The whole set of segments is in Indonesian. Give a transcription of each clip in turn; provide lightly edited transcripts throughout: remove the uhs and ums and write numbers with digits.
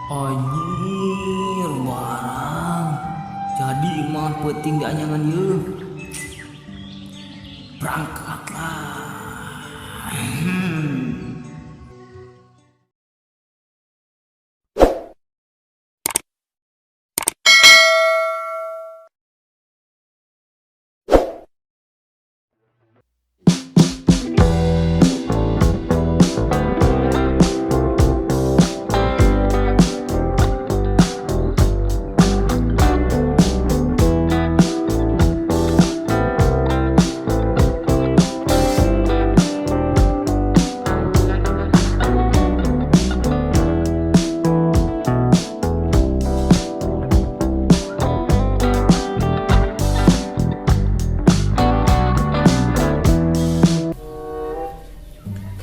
Anjir barang. Jadi mah penting gak nyangan ye. Berangkatlah.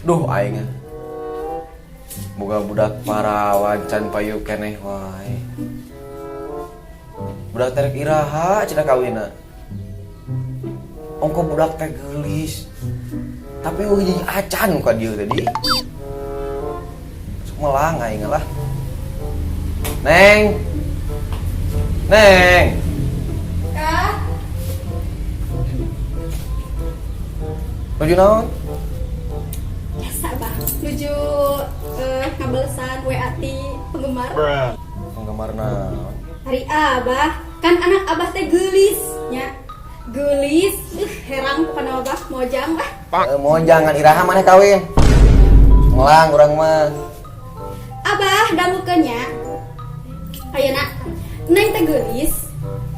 Duh aing boga budak parawan can payu keneh wae. Budak terek iraha cenah kawinna. Ongko budak teh geulis. Tapi eueuh jadi acan ka dieu tadi. Melang aing lah. Neng. Neng. Kak, Nuju naon? biasa bang. Menuju ngabalesan WA ti penggemar. Penggemar naon? Hari Abah, kan anak Abah teh geulis nya. Geulis, herang kana Abah mojang lah. Mau jangan iraha maneh kawin. Melang urang mah. Abah dangukeun nya. Ayeuna Neng teh geulis,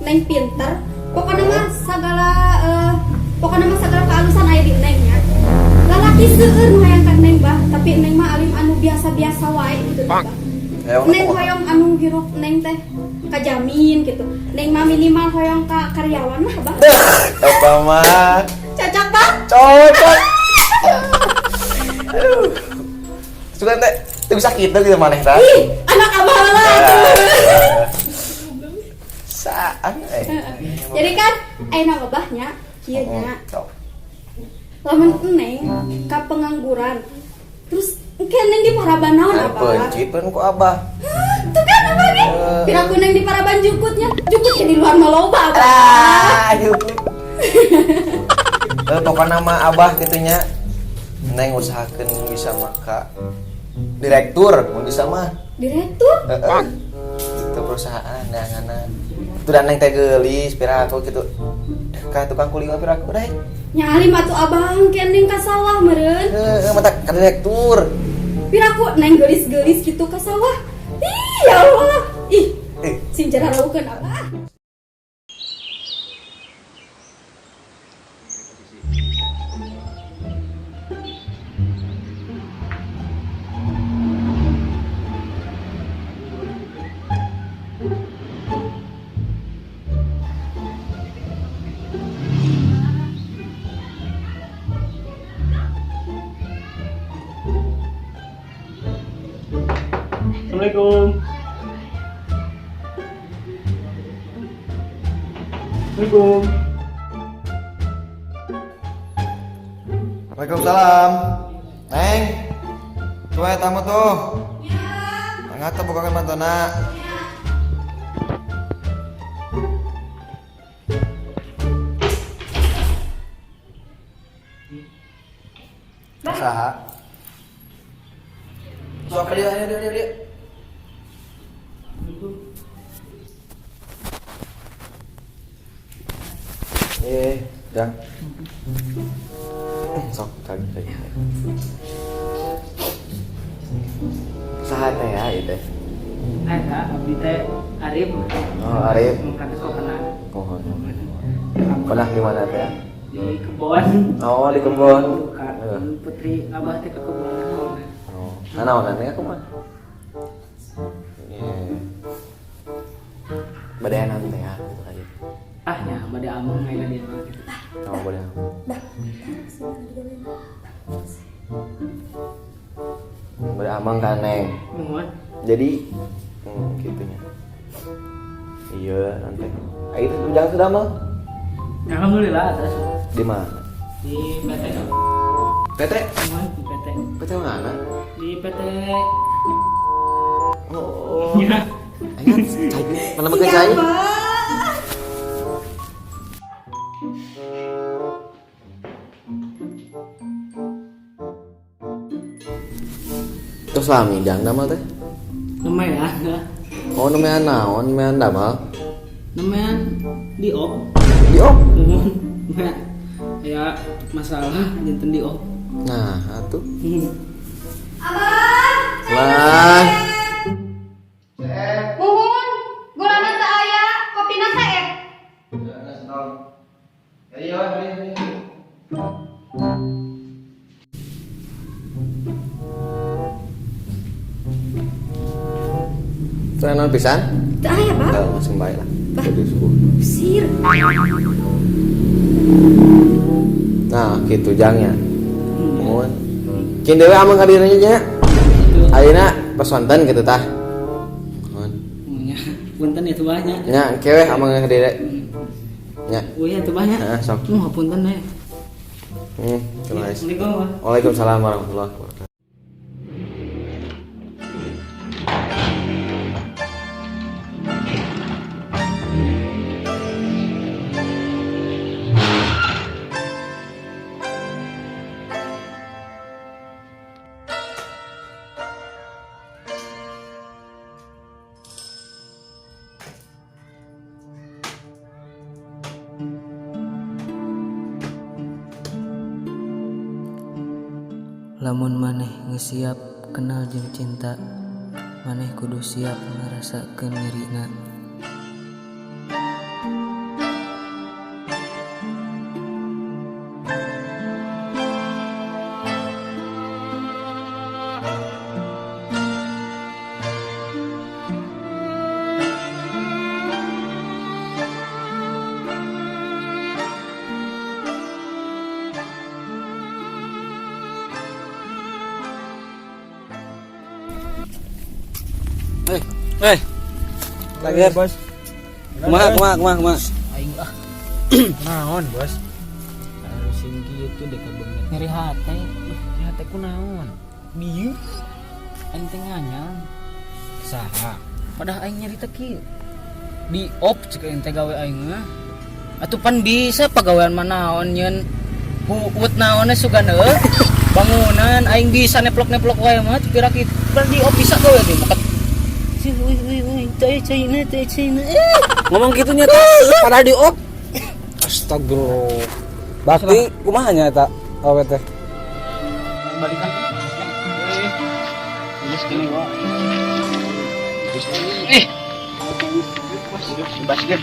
Neng pinter. Pokona mah sagala kealusan aya di Neng nya. Lalaki seueur nu hayang ka Neng bah, tapi Neng mah alim anu biasa-biasa wae gitu bah. Neng hoyong anu hirup Neng teh kajamin gitu. Neng mah minimal hoyong ka karyawan lah bah. Apa mah? Cocok bah? Cocok. Aduh. Sugan teh teu bisa kitu gitu maneh tah. Ih, anak Abah lah. Saan Jadi kan ayeuna Abahnya kieu nya. Sok. Lamun Neng ka pengangguran. Terus engke Neng di Paraban naon Abah? Pencit pun ku Abah. Tuh kan Abah ge. Piraku Neng di Paraban jukutnya. Jukutnya di luar maloba Abah. Aduh. Pokoknya nama Abah gitunya. Neng usahakeun bisa maka direktur mun bisa mah. Direktur? Itu perusahaan neanganna. Itu dan Neng teh geulis piraku gitu. Ka tukang kuli mah piraku deh. Nyari mah tuh Abang ke Neng ka sawah meureun. Mata ka direktur. Piraku Neng geulis-geulis gitu ka sawah. Ih, ya Allah. Ih, sing jararaukeun Abah. Assalamualaikum. Assalamualaikum. Waalaikumsalam. Neng. Tuh tamu tuh. Ya. Ngata bukakan mantona. Saha? Sok dia. Dah. Sok tadi. Saha teh ya ieu teh? Kak, abdi teh Arif. Oh, Arif. Kata sokana Oh. Pernah di mana teh? di kebon. Oh, di kebun. Kak, putri Abah teh ke kebon. Oh, nanaonan aku mah. Badayanan teh ya gitu aja. Ah, nya bade amung ngaina dia mah gitu. Oh, boleh. Bade amang kan Neng. Muat. Jadi gitunya. Iya, nanti. Air jangan sudah mah. Alhamdulillah atas Di mana? di PT. PT? Muat di PT. PT mana? Di PT Oh. Ya. Ayo, mana makan cai? Terus lah midang nama teh. Namanya ya. Oh namanya naon, namanya damal. Namanya diop. Diop. Namanya ya masalah jantan diop. Nah, atuh. Abang. Lah. Muhun, gulana teu aya, kopina saek. Tenan pisan? Teu aya, Bang. Langsung bae lah. Bah. Jadi subuh. Sir. Nah, gitu jangnya. Mohon. Kin dewe amang kadiranya nya. Ayeuna pesonten gitu tah. Mohon. Namanya punten itu banyak. Nya keweh amang kadire. Nya. Oh iya itu banyak. Heeh, sok. Punten ya. Terima kasih. Assalamualaikum. Pak. Waalaikumsalam warahmatullahi wabarakatuh. Lamun maneh geus siap kenal jeung cinta, maneh kudu siap ngarasakeun nyerina. Lagi bos. Kumaha. Aing ah Naon, Bos? harus kieu teh dek bener. Nyeri hati. Ya teh kunaon? Bieu. Aing teh nganyang. Saha? Padahal aing nyeri teh kieu. Di op cek aing teh gawe aing mah. Atuh pan bisa pagawean manaon nyeun huut naonnya sugan eueuh. Bangunan aing bisa neplok-neplok wae mah pira kitu. Pan di op bisa gawe teh makat. Cai. Ngomong gitunya teh pada di op. Astagfirullah. Bakti kumaha nya eta awe teh? Balikan. Ini segini gua. Basket.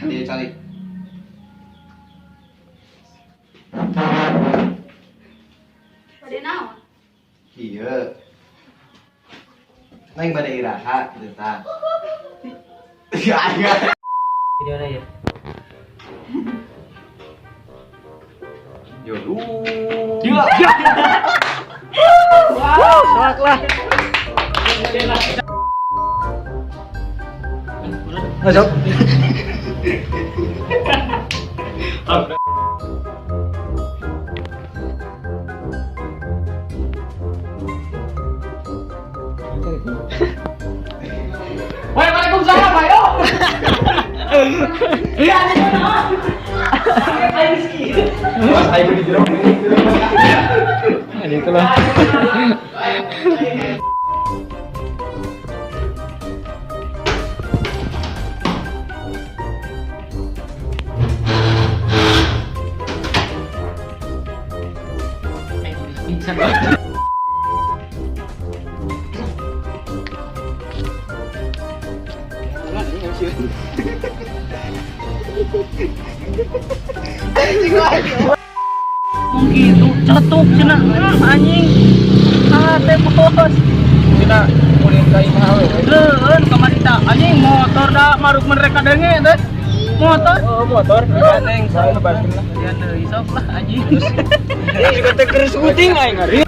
Dia cari. Bade naon? Iya. Neng bade iraha gitu tah. Ya. Video ada ya. Yo lu. Wow, sok lah. Masuk. Waalaikumsalam, ayo. Iya, ada mana? Mas ayo di jero. Ini itulah. Gitu, cetuk cina anjing. Teh bos. Cina kulit kai mahal. Leun kamari teh anjing motor da maruk mereka denge teh. Motor. Oh, motor. Neng saya lebasin lah. Ya deui sok lah anjing. Juga teh keris kuting aing ngari.